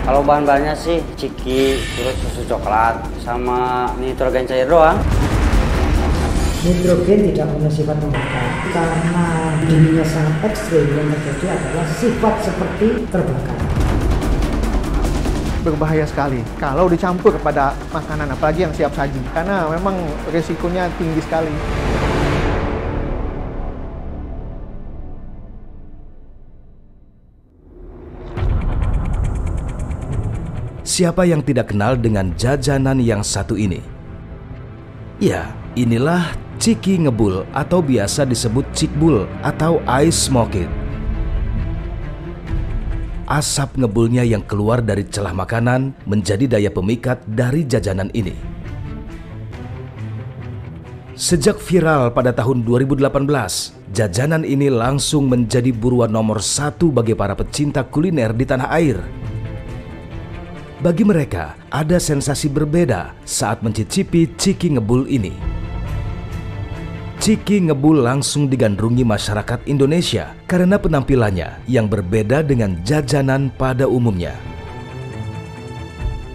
Kalau bahan-bahannya sih ciki, terus susu coklat, sama nitrogen cair doang. Nitrogen tidak punya sifat membakar karena dinginnya sangat ekstrim. Yang terjadi adalah sifat seperti terbakar. Berbahaya sekali kalau dicampur kepada makanan, apalagi yang siap saji, karena memang risikonya tinggi sekali. Siapa yang tidak kenal dengan jajanan yang satu ini? Ya, inilah ciki ngebul atau biasa disebut cikbul atau ice smoke. Asap ngebulnya yang keluar dari celah makanan menjadi daya pemikat dari jajanan ini. Sejak viral pada tahun 2018, jajanan ini langsung menjadi buruan nomor 1 bagi para pecinta kuliner di tanah air. Bagi mereka, ada sensasi berbeda saat mencicipi ciki ngebul ini. Ciki ngebul langsung digandrungi masyarakat Indonesia karena penampilannya yang berbeda dengan jajanan pada umumnya.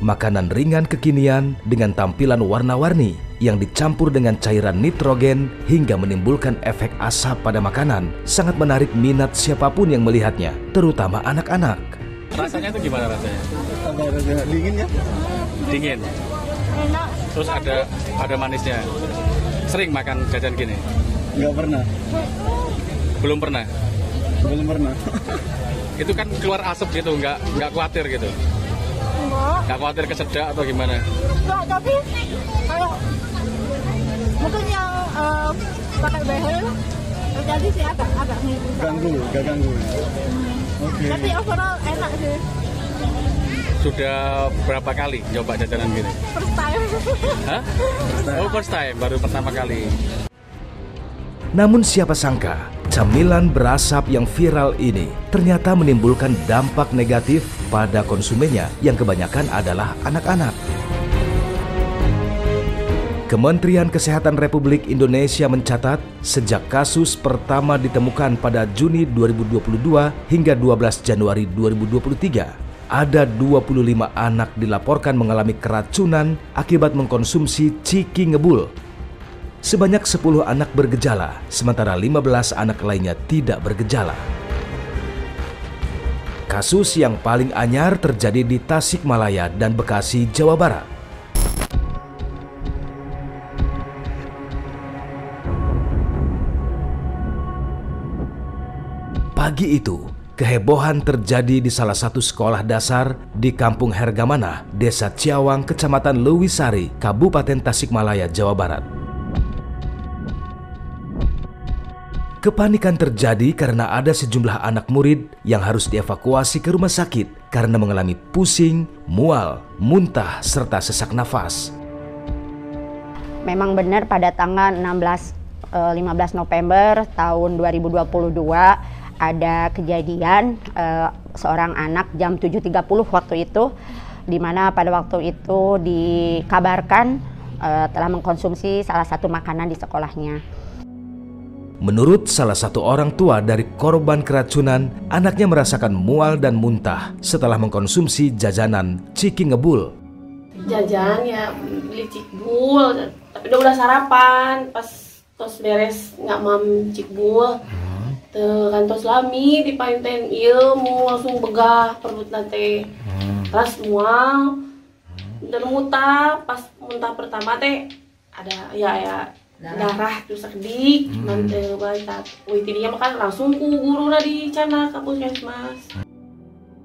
Makanan ringan kekinian dengan tampilan warna-warni yang dicampur dengan cairan nitrogen hingga menimbulkan efek asap pada makanan sangat menarik minat siapapun yang melihatnya, terutama anak-anak. Rasanya itu gimana rasanya? Ada dingin ya? Dingin. Enak. Terus ada manisnya. Sering makan jajan gini? Nggak pernah. Belum pernah. Belum pernah. Itu kan keluar asap gitu, nggak khawatir gitu? Enggak. Nggak khawatir kesedak atau gimana? Enggak, tapi kalau mungkin yang pakai behel terjadi sih agak ngikut. Nggak ganggu. Oke. Tapi overall enak sih. Sudah berapa kali coba jajanan gini? First time. Hah? Oh, first time, baru pertama kali. Namun siapa sangka, camilan berasap yang viral ini ternyata menimbulkan dampak negatif pada konsumennya yang kebanyakan adalah anak-anak. Kementerian Kesehatan Republik Indonesia mencatat sejak kasus pertama ditemukan pada Juni 2022 hingga 12 Januari 2023, ada 25 anak dilaporkan mengalami keracunan akibat mengkonsumsi ciki ngebul. Sebanyak 10 anak bergejala, sementara 15 anak lainnya tidak bergejala. Kasus yang paling anyar terjadi di Tasikmalaya dan Bekasi, Jawa Barat. Pagi itu, kehebohan terjadi di salah satu sekolah dasar di Kampung Hergamana, Desa Ciawang, Kecamatan Lewisari, Kabupaten Tasikmalaya, Jawa Barat. Kepanikan terjadi karena ada sejumlah anak murid yang harus dievakuasi ke rumah sakit karena mengalami pusing, mual, muntah, serta sesak nafas. Memang benar pada tanggal 15 November tahun 2022 ada kejadian seorang anak jam 7.30 waktu itu, di mana pada waktu itu dikabarkan telah mengkonsumsi salah satu makanan di sekolahnya. Menurut salah satu orang tua dari korban keracunan, anaknya merasakan mual dan muntah setelah mengkonsumsi jajanan ciki ngebul. Jajan ya beli cikbul, tapi udah sarapan pas tos beres nggak mam cikbul. Kan tos lami dipainten ilmu langsung begah perut nate. Terus mual dan muntah, pas muntah pertama teh ada ya darah terus sedik nanti bantat. Tidinya makan langsung ku guruna di cana ke puskesmas.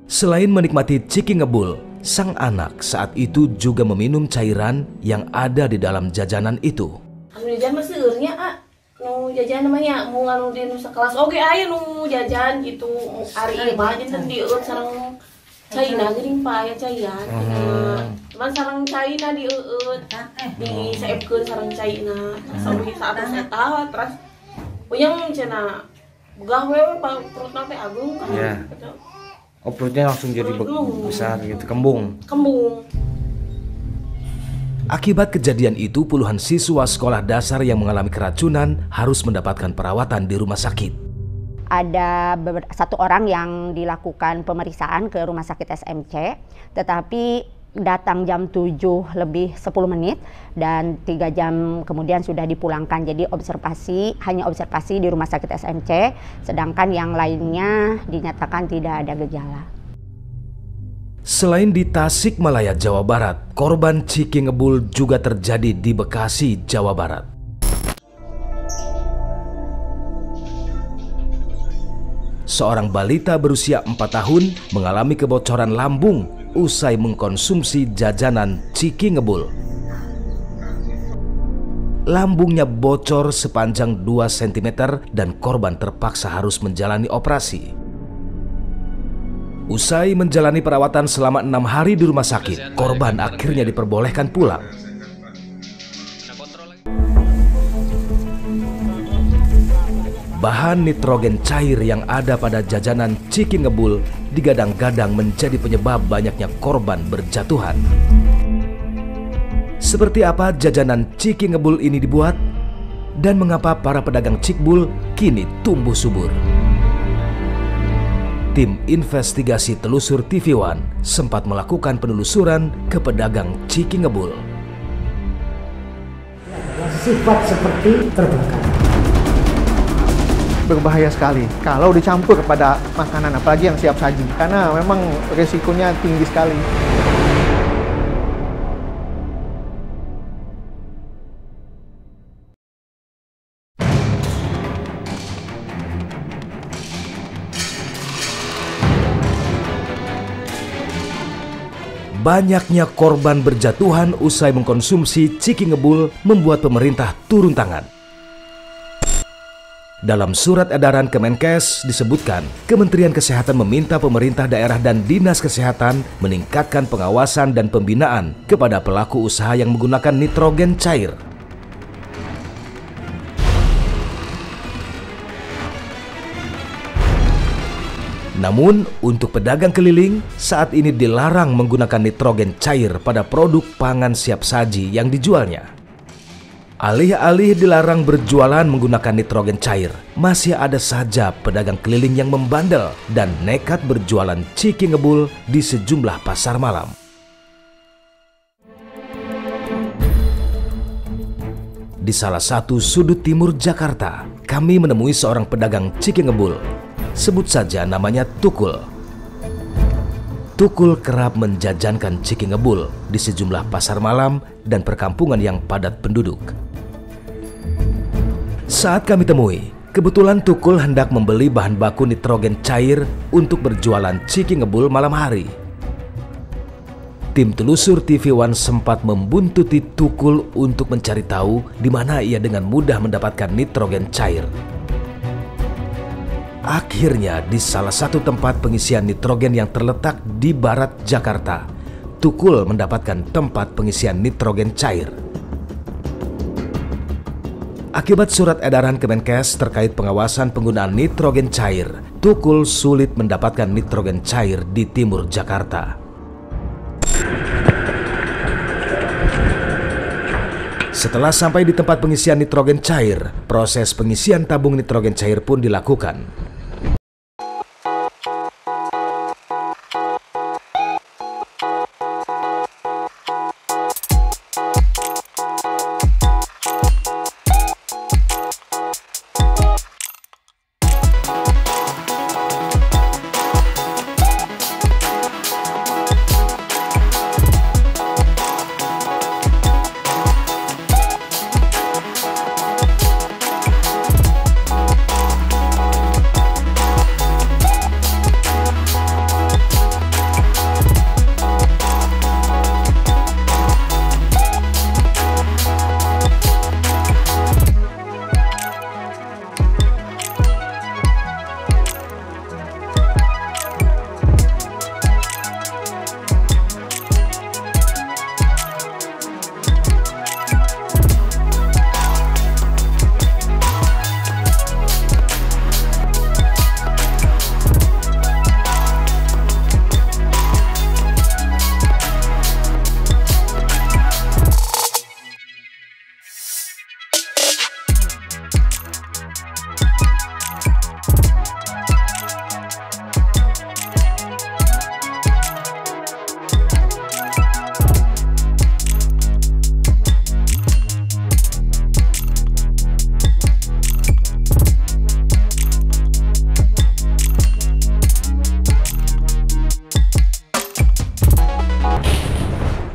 Selain menikmati ciki ngebul, sang anak saat itu juga meminum cairan yang ada di dalam jajanan itu. Anu jajan mah seurnya nu jajan namanya mau anu di nu sekelas oke aya nu jajan gitu ari mah jeung dieueut sareng caina geuning pa aya cairan. Cuman sareng caina dieueut disaepkeun sareng caina. Saeueuh saat eta terus puyeng cenah begah we perutna teh agung kan. Iya. Oh, perutnya langsung jadi besar gitu, kembung. Akibat kejadian itu, puluhan siswa sekolah dasar yang mengalami keracunan harus mendapatkan perawatan di rumah sakit. ada satu orang yang dilakukan pemeriksaan ke Rumah Sakit SMC, tetapi datang jam 7 lebih 10 menit dan 3 jam kemudian sudah dipulangkan. Jadi hanya observasi di Rumah Sakit SMC, sedangkan yang lainnya dinyatakan tidak ada gejala. Selain di Tasikmalaya, Jawa Barat, korban Ciki Ngebul juga terjadi di Bekasi, Jawa Barat. Seorang balita berusia 4 tahun mengalami kebocoran lambung usai mengkonsumsi jajanan Ciki Ngebul. Lambungnya bocor sepanjang 2 cm dan korban terpaksa harus menjalani operasi. Usai menjalani perawatan selama 6 hari di rumah sakit, korban akhirnya diperbolehkan pulang. Bahan nitrogen cair yang ada pada jajanan Ciki Ngebul digadang-gadang menjadi penyebab banyaknya korban berjatuhan. Seperti apa jajanan Ciki Ngebul ini dibuat? Dan mengapa para pedagang cikbul kini tumbuh subur? Tim investigasi telusur TV One sempat melakukan penelusuran ke pedagang Ciki Ngebul. Sifat seperti terbakar. Berbahaya sekali kalau dicampur kepada makanan, apalagi yang siap saji, karena memang resikonya tinggi sekali. Banyaknya korban berjatuhan usai mengkonsumsi Ciki Ngebul membuat pemerintah turun tangan. Dalam surat edaran Kemenkes disebutkan, Kementerian Kesehatan meminta pemerintah daerah dan Dinas Kesehatan meningkatkan pengawasan dan pembinaan kepada pelaku usaha yang menggunakan nitrogen cair. Namun, untuk pedagang keliling, saat ini dilarang menggunakan nitrogen cair pada produk pangan siap saji yang dijualnya. Alih-alih dilarang berjualan menggunakan nitrogen cair, masih ada saja pedagang keliling yang membandel dan nekat berjualan Ciki Ngebul di sejumlah pasar malam. Di salah satu sudut timur Jakarta, kami menemui seorang pedagang Ciki Ngebul. Sebut saja namanya Tukul. Tukul kerap menjajankan Ciki Ngebul di sejumlah pasar malam dan perkampungan yang padat penduduk. Saat kami temui, kebetulan Tukul hendak membeli bahan baku nitrogen cair untuk berjualan Ciki Ngebul malam hari. Tim telusur TV One sempat membuntuti Tukul untuk mencari tahu di mana ia dengan mudah mendapatkan nitrogen cair. Akhirnya di salah satu tempat pengisian nitrogen yang terletak di barat Jakarta, Tukul mendapatkan tempat pengisian nitrogen cair. Akibat surat edaran Kemenkes terkait pengawasan penggunaan nitrogen cair, Tukul sulit mendapatkan nitrogen cair di timur Jakarta. Setelah sampai di tempat pengisian nitrogen cair, proses pengisian tabung nitrogen cair pun dilakukan.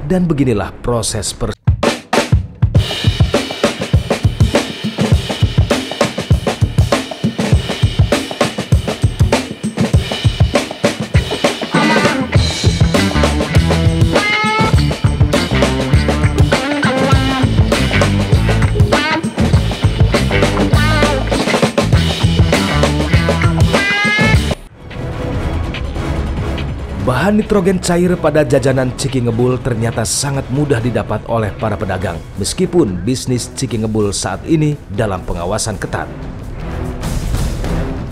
Dan beginilah proses Bahan nitrogen cair pada jajanan Ciki Ngebul ternyata sangat mudah didapat oleh para pedagang, meskipun bisnis Ciki Ngebul saat ini dalam pengawasan ketat.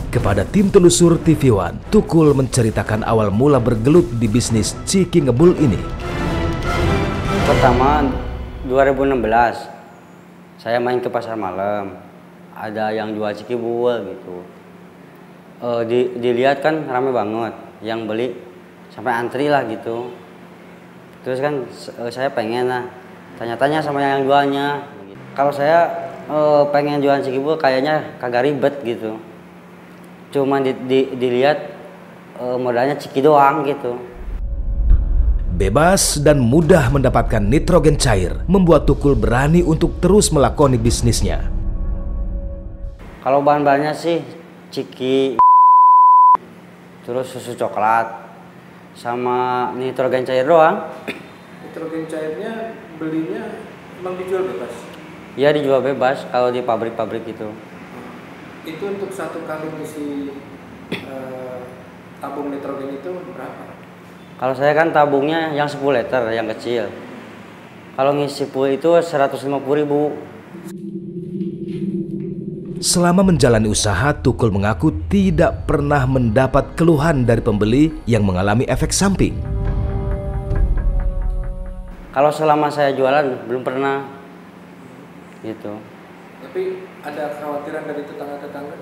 Kepada tim telusur TV One, Tukul menceritakan awal mula bergelut di bisnis Ciki Ngebul ini. Pertama 2016, saya main ke pasar malam, ada yang jual Ciki Ngebul gitu. Dilihat kan rame banget, yang beli sampai antri lah gitu. Terus kan saya pengen lah tanya-tanya sama yang jualnya. Kalau saya pengen jualan Ciki Ngebul kayaknya kagak ribet gitu. Cuman dilihat modalnya Ciki doang gitu. Bebas dan mudah mendapatkan nitrogen cair membuat Tukul berani untuk terus melakoni bisnisnya. Kalau bahan-bahannya sih Ciki, terus susu coklat, sama nitrogen cair doang. Nitrogen cairnya belinya emang dijual bebas? Iya, dijual bebas kalau di pabrik-pabrik itu. Itu untuk satu kali isi tabung nitrogen itu berapa? Kalau saya kan tabungnya yang 10 liter yang kecil. Kalau ngisi full itu 150.000. Selama menjalani usaha, Tukul mengaku tidak pernah mendapat keluhan dari pembeli yang mengalami efek samping. Kalau selama saya jualan belum pernah gitu. Tapi ada kekhawatiran dari tetangga-tetangga?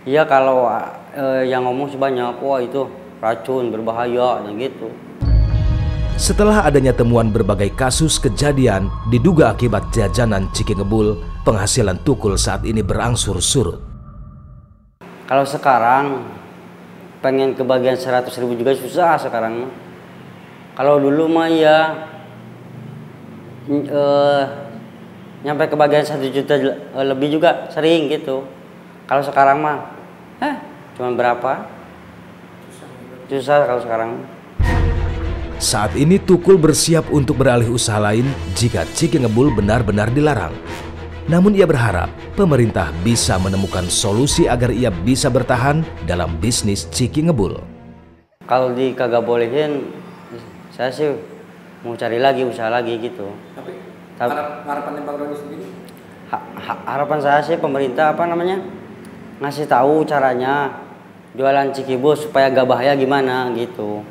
Iya, kalau yang ngomong sebanyak, wah itu racun berbahaya dan gitu. Setelah adanya temuan berbagai kasus kejadian diduga akibat jajanan Ciki Ngebul, penghasilan Tukul saat ini berangsur surut. Kalau sekarang pengen kebagian 100.000 juga susah sekarang. Kalau dulu mah ya nyampe kebagian 1 juta lebih juga sering gitu. Kalau sekarang mah cuma berapa? Susah kalau sekarang. Saat ini Tukul bersiap untuk beralih usaha lain jika Ciki Ngebul benar-benar dilarang. Namun ia berharap pemerintah bisa menemukan solusi agar ia bisa bertahan dalam bisnis Ciki Ngebul. Kalau kagak bolehin, saya sih mau cari lagi, usaha lagi gitu. Tapi harapannya Bang Roni sendiri? Harapan saya sih pemerintah ngasih tahu caranya jualan Ciki Ngebul supaya gak bahaya gimana gitu.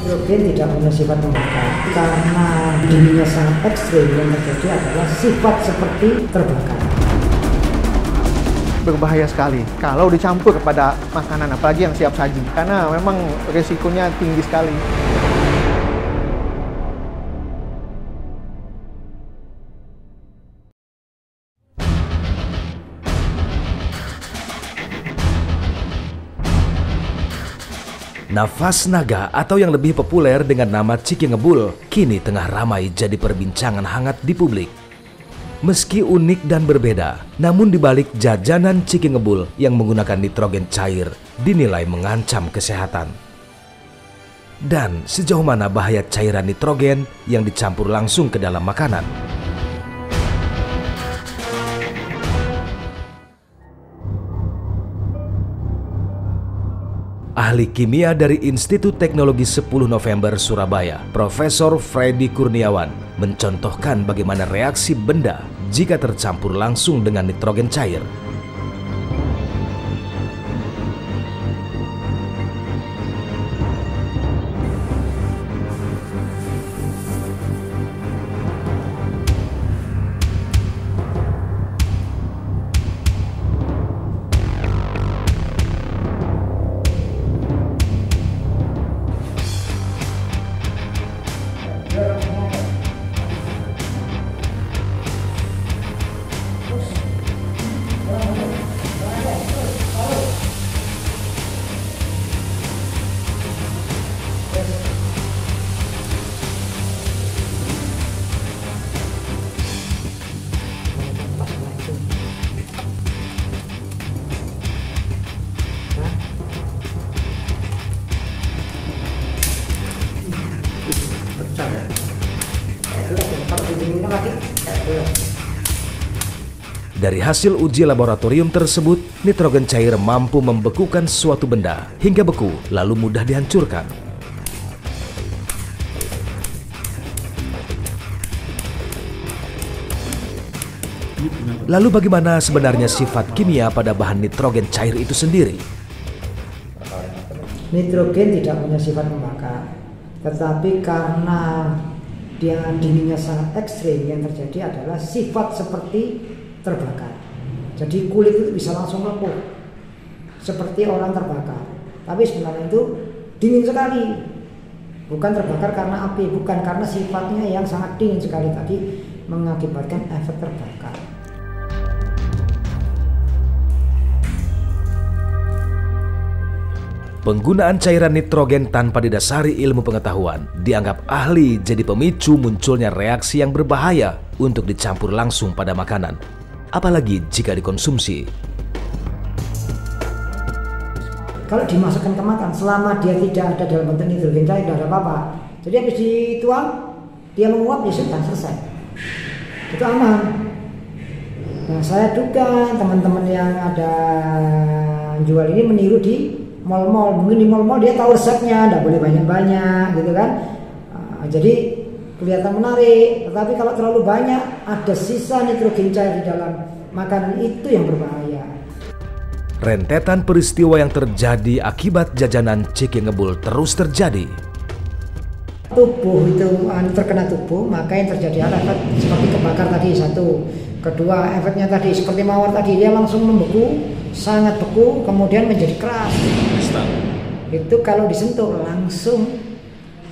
Nitrogen tidak punya sifat membakar karena dinginnya sangat ekstrim. Yang terjadi adalah sifat seperti terbakar. Berbahaya sekali kalau dicampur kepada makanan, apalagi yang siap saji, karena memang resikonya tinggi sekali. Nafas naga atau yang lebih populer dengan nama Ciki Ngebul kini tengah ramai jadi perbincangan hangat di publik. Meski unik dan berbeda, namun dibalik jajanan Ciki Ngebul yang menggunakan nitrogen cair dinilai mengancam kesehatan. Dan sejauh mana bahaya cairan nitrogen yang dicampur langsung ke dalam makanan? Ahli kimia dari Institut Teknologi 10 November Surabaya, Profesor Freddy Kurniawan, mencontohkan bagaimana reaksi benda jika tercampur langsung dengan nitrogen cair. Dari hasil uji laboratorium tersebut, nitrogen cair mampu membekukan suatu benda hingga beku lalu mudah dihancurkan. Lalu bagaimana sebenarnya sifat kimia pada bahan nitrogen cair itu sendiri? Nitrogen tidak punya sifat membakar, tetapi karena dia dinginnya sangat ekstrim, yang terjadi adalah sifat seperti terbakar. Jadi kulit itu bisa langsung lumpuh seperti orang terbakar, tapi sebenarnya itu dingin sekali. Bukan terbakar karena api, bukan, karena sifatnya yang sangat dingin sekali tadi mengakibatkan efek terbakar. Penggunaan cairan nitrogen tanpa didasari ilmu pengetahuan dianggap ahli jadi pemicu munculnya reaksi yang berbahaya untuk dicampur langsung pada makanan, apalagi jika dikonsumsi. Kalau dimasukkan ke makan, selama dia tidak ada dalam bentuk nitrogen cair, tidak ada apa-apa. Jadi habis dituang, dia menguap, ya sudah selesai. Itu aman. Nah, saya duga teman-teman yang ada jual ini meniru di mal-mal. Mungkin di mal-mal dia tahu resepnya, tidak boleh banyak-banyak, gitu kan. Jadi kelihatan menarik, tetapi kalau terlalu banyak ada sisa nitrogen cair di dalam makanan, itu yang berbahaya. Rentetan peristiwa yang terjadi akibat jajanan Ciki Ngebul terus terjadi. Tubuh itu terkena tubuh, maka yang terjadi adalah seperti kebakar tadi satu. Kedua, efeknya tadi seperti mawar tadi, dia langsung membeku, sangat beku, kemudian menjadi keras. Itu kalau disentuh langsung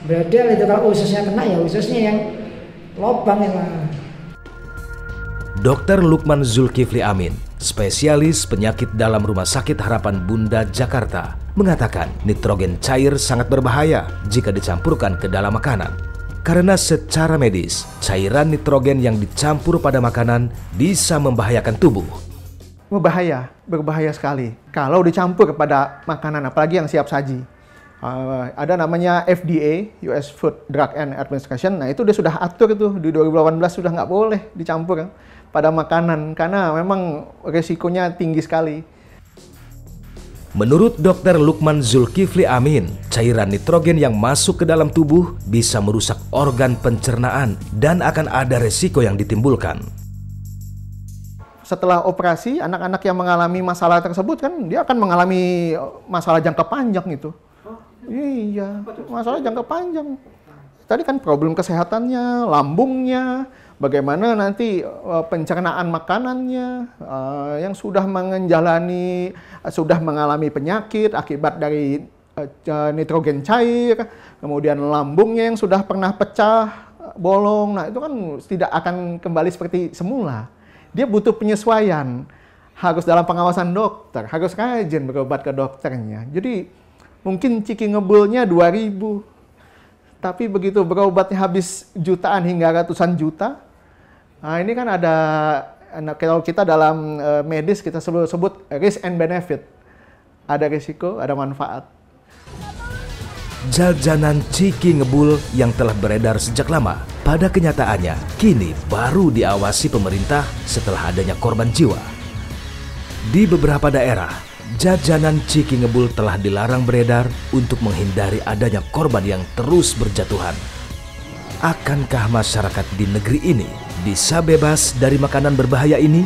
bredel itu, kalau ususnya kena ya ususnya yang lobang itu. Dr. Lukman Zulkifli Amin, spesialis penyakit dalam Rumah Sakit Harapan Bunda Jakarta, mengatakan nitrogen cair sangat berbahaya jika dicampurkan ke dalam makanan. Karena secara medis, cairan nitrogen yang dicampur pada makanan bisa membahayakan tubuh. Berbahaya sekali kalau dicampur kepada makanan, apalagi yang siap saji. Ada namanya FDA, US Food Drug and Administration. Nah itu dia sudah atur itu di 2018, sudah nggak boleh dicampur pada makanan karena memang resikonya tinggi sekali. Menurut Dr. Lukman Zulkifli Amin, cairan nitrogen yang masuk ke dalam tubuh bisa merusak organ pencernaan dan akan ada resiko yang ditimbulkan. Setelah operasi, anak-anak yang mengalami masalah tersebut kan dia akan mengalami masalah jangka panjang itu. Iya, masalah jangka panjang. Tadi kan problem kesehatannya, lambungnya, bagaimana nanti pencernaan makanannya, yang sudah mengalami penyakit akibat dari nitrogen cair, kemudian lambungnya yang sudah pernah pecah, bolong, nah itu kan tidak akan kembali seperti semula. Dia butuh penyesuaian, harus dalam pengawasan dokter, harus rajin berobat ke dokternya. Jadi mungkin Ciki Ngebulnya 2.000, tapi begitu berobatnya habis jutaan hingga ratusan juta. Nah ini kan ada, kalau kita dalam medis kita sebut risk and benefit. Ada risiko, ada manfaat. Jajanan Ciki Ngebul yang telah beredar sejak lama, pada kenyataannya kini baru diawasi pemerintah setelah adanya korban jiwa. Di beberapa daerah, jajanan Ciki Ngebul telah dilarang beredar untuk menghindari adanya korban yang terus berjatuhan. Akankah masyarakat di negeri ini bisa bebas dari makanan berbahaya ini?